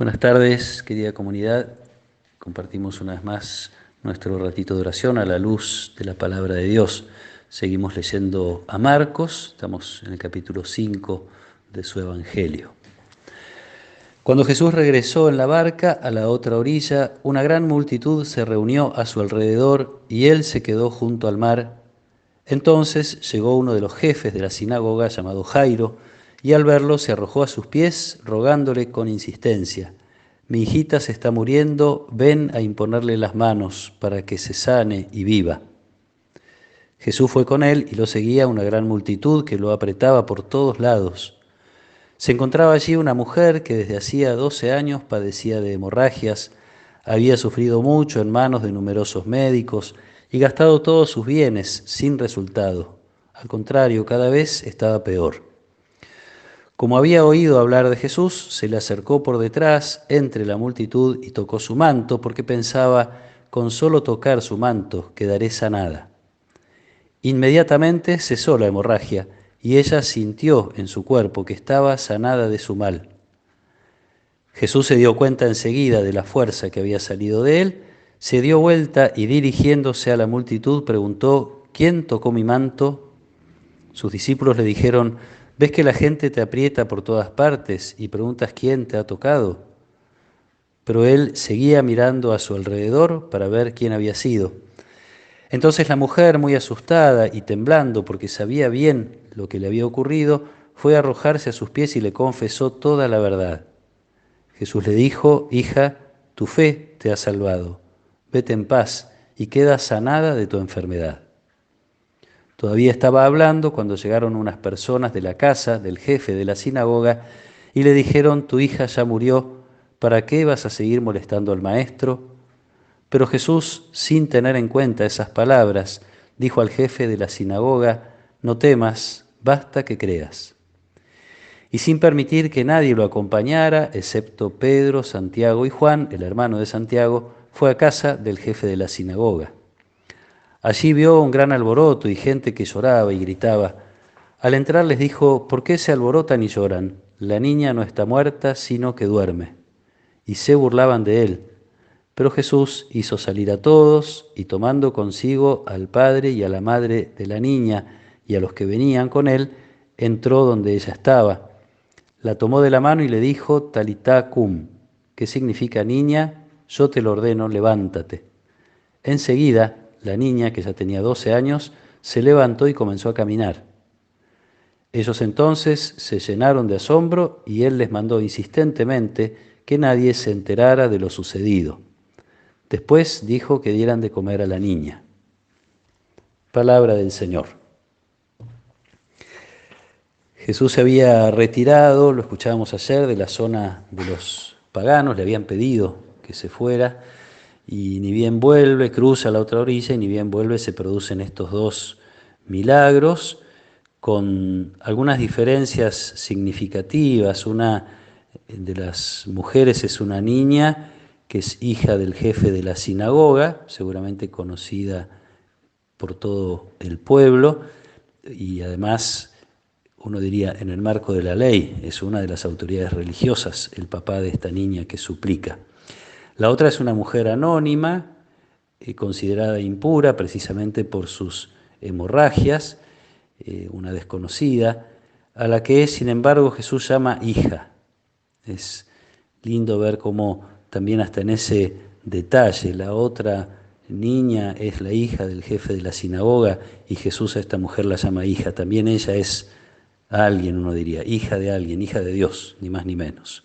Buenas tardes, querida comunidad. Compartimos una vez más nuestro ratito de oración a la luz de la palabra de Dios. Seguimos leyendo a Marcos, estamos en el capítulo 5 de su Evangelio. Cuando Jesús regresó en la barca a la otra orilla, una gran multitud se reunió a su alrededor y él se quedó junto al mar. Entonces llegó uno de los jefes de la sinagoga llamado Jairo, y al verlo se arrojó a sus pies, rogándole con insistencia: Mi hijita se está muriendo, ven a imponerle las manos para que se sane y viva. Jesús fue con él y lo seguía una gran multitud que lo apretaba por todos lados. Se encontraba allí una mujer que desde hacía 12 años padecía de hemorragias, había sufrido mucho en manos de numerosos médicos y gastado todos sus bienes sin resultado. Al contrario, cada vez estaba peor. Como había oído hablar de Jesús, se le acercó por detrás entre la multitud y tocó su manto, porque pensaba: con solo tocar su manto quedaré sanada. Inmediatamente cesó la hemorragia y ella sintió en su cuerpo que estaba sanada de su mal. Jesús se dio cuenta enseguida de la fuerza que había salido de él, se dio vuelta y dirigiéndose a la multitud preguntó: ¿Quién tocó mi manto? Sus discípulos le dijeron: ¿Ves que la gente te aprieta por todas partes y preguntas quién te ha tocado? Pero él seguía mirando a su alrededor para ver quién había sido. Entonces la mujer, muy asustada y temblando porque sabía bien lo que le había ocurrido, fue a arrojarse a sus pies y le confesó toda la verdad. Jesús le dijo: Hija, tu fe te ha salvado. Vete en paz y queda sanada de tu enfermedad. Todavía estaba hablando cuando llegaron unas personas de la casa del jefe de la sinagoga y le dijeron: Tu hija ya murió, ¿para qué vas a seguir molestando al maestro? Pero Jesús, sin tener en cuenta esas palabras, dijo al jefe de la sinagoga: No temas, basta que creas. Y sin permitir que nadie lo acompañara, excepto Pedro, Santiago y Juan, el hermano de Santiago, fue a casa del jefe de la sinagoga. Allí vio un gran alboroto y gente que lloraba y gritaba. Al entrar les dijo: ¿Por qué se alborotan y lloran? La niña no está muerta, sino que duerme. Y se burlaban de él. Pero Jesús hizo salir a todos y, tomando consigo al padre y a la madre de la niña y a los que venían con él, entró donde ella estaba. La tomó de la mano y le dijo: Talitá cum, que significa: Niña, yo te lo ordeno, levántate. Enseguida, la niña, que ya tenía 12 años, se levantó y comenzó a caminar. Ellos entonces se llenaron de asombro y él les mandó insistentemente que nadie se enterara de lo sucedido. Después dijo que dieran de comer a la niña. Palabra del Señor. Jesús se había retirado, lo escuchábamos ayer, de la zona de los paganos, le habían pedido que se fuera, y ni bien vuelve, cruza a la otra orilla, y ni bien vuelve se producen estos dos milagros, con algunas diferencias significativas. Una de las mujeres es una niña que es hija del jefe de la sinagoga, seguramente conocida por todo el pueblo, y además, uno diría, en el marco de la ley, es una de las autoridades religiosas, el papá de esta niña que suplica. La otra es una mujer anónima, considerada impura precisamente por sus hemorragias, una desconocida, a la que, sin embargo, Jesús llama hija. Es lindo ver cómo también hasta en ese detalle la otra niña es la hija del jefe de la sinagoga y Jesús a esta mujer la llama hija. También ella es alguien, uno diría, hija de alguien, hija de Dios, ni más ni menos.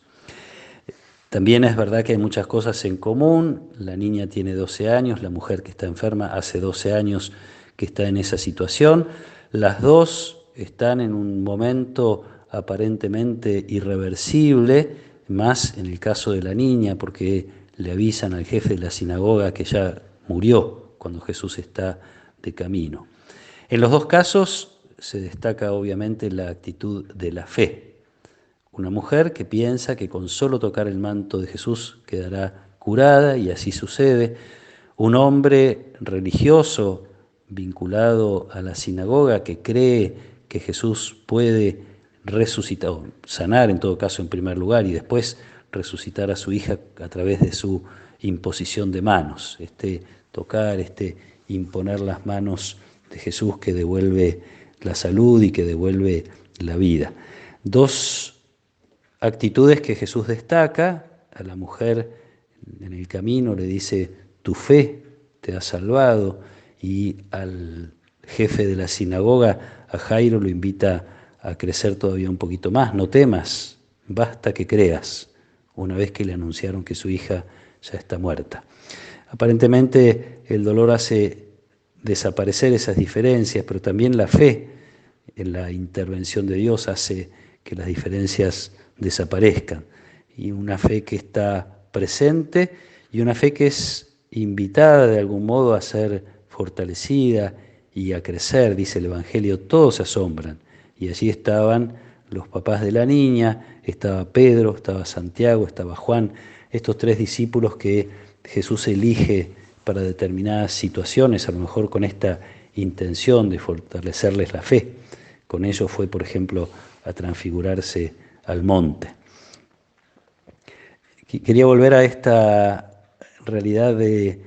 También es verdad que hay muchas cosas en común. La niña tiene 12 años, la mujer que está enferma hace 12 años que está en esa situación. Las dos están en un momento aparentemente irreversible, más en el caso de la niña, porque le avisan al jefe de la sinagoga que ya murió cuando Jesús está de camino. En los dos casos se destaca obviamente la actitud de la fe. Una mujer que piensa que con solo tocar el manto de Jesús quedará curada, y así sucede. Un hombre religioso vinculado a la sinagoga que cree que Jesús puede resucitar, o sanar en todo caso en primer lugar, y después resucitar a su hija a través de su imposición de manos, tocar, imponer las manos de Jesús que devuelve la salud y que devuelve la vida. Dos actitudes que Jesús destaca. A la mujer en el camino le dice: tu fe te ha salvado, y al jefe de la sinagoga, a Jairo, lo invita a crecer todavía un poquito más. No temas, basta que creas, una vez que le anunciaron que su hija ya está muerta. Aparentemente el dolor hace desaparecer esas diferencias, pero también la fe en la intervención de Dios hace que las diferencias desaparezcan. Y una fe que está presente y una fe que es invitada de algún modo a ser fortalecida y a crecer. Dice el Evangelio: todos se asombran. Y allí estaban los papás de la niña, estaba Pedro, estaba Santiago, estaba Juan, estos tres discípulos que Jesús elige para determinadas situaciones, a lo mejor con esta intención de fortalecerles la fe. Con ellos fue, por ejemplo, a transfigurarse al monte. Quería volver a esta realidad de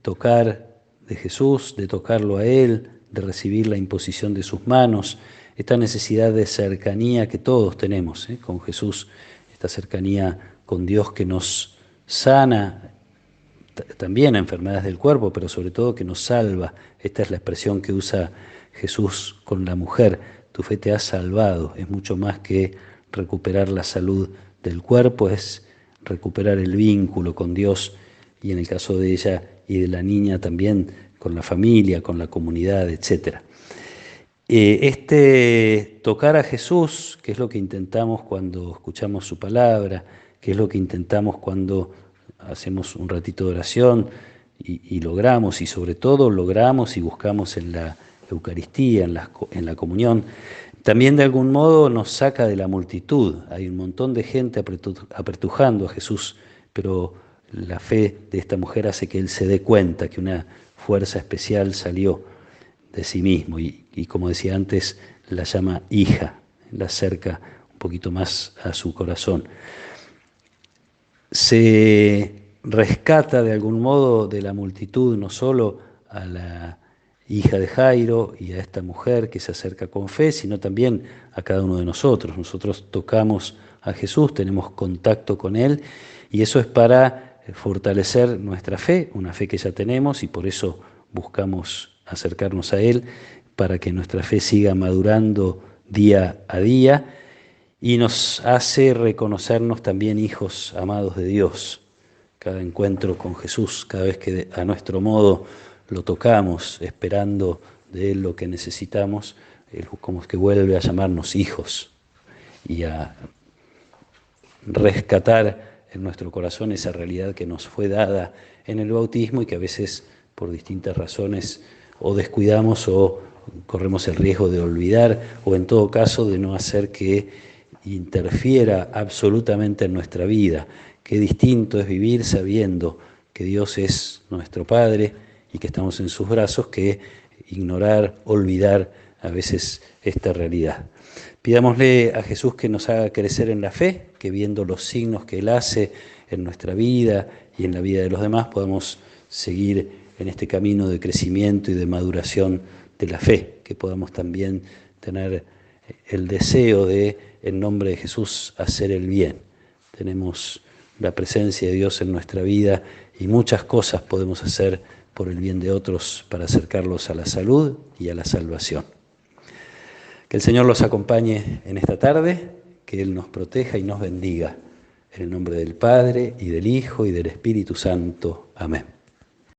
tocar de Jesús, de tocarlo a Él, de recibir la imposición de sus manos, esta necesidad de cercanía que todos tenemos con Jesús, esta cercanía con Dios que nos sana también a enfermedades del cuerpo, pero sobre todo que nos salva. Esta es la expresión que usa Jesús con la mujer: tu fe te ha salvado. Es mucho más que recuperar la salud del cuerpo, es recuperar el vínculo con Dios, y en el caso de ella y de la niña también con la familia, con la comunidad, etc. Tocar a Jesús, que es lo que intentamos cuando escuchamos su palabra, que es lo que intentamos cuando hacemos un ratito de oración y logramos, y sobre todo logramos y buscamos en la Eucaristía, en la comunión, también de algún modo nos saca de la multitud. Hay un montón de gente apertujando a Jesús, pero la fe de esta mujer hace que él se dé cuenta que una fuerza especial salió de sí mismo y como decía antes, la llama hija, la acerca un poquito más a su corazón. Se rescata de algún modo de la multitud no solo a la hija de Jairo y a esta mujer que se acerca con fe, sino también a cada uno de nosotros. Nosotros tocamos a Jesús, tenemos contacto con Él, y eso es para fortalecer nuestra fe, una fe que ya tenemos, y por eso buscamos acercarnos a Él, para que nuestra fe siga madurando día a día, y nos hace reconocernos también hijos amados de Dios. Cada encuentro con Jesús, cada vez que a nuestro modo lo tocamos, esperando de Él lo que necesitamos, Él como que vuelve a llamarnos hijos y a rescatar en nuestro corazón esa realidad que nos fue dada en el bautismo y que a veces por distintas razones o descuidamos o corremos el riesgo de olvidar, o en todo caso de no hacer que interfiera absolutamente en nuestra vida. Qué distinto es vivir sabiendo que Dios es nuestro Padre y que estamos en sus brazos, que ignorar, olvidar a veces esta realidad. Pidámosle a Jesús que nos haga crecer en la fe, que viendo los signos que Él hace en nuestra vida y en la vida de los demás, podamos seguir en este camino de crecimiento y de maduración de la fe, que podamos también tener el deseo de, en nombre de Jesús, hacer el bien. Tenemos la presencia de Dios en nuestra vida y muchas cosas podemos hacer por el bien de otros para acercarlos a la salud y a la salvación. Que el Señor los acompañe en esta tarde, que Él nos proteja y nos bendiga. En el nombre del Padre, y del Hijo, y del Espíritu Santo. Amén.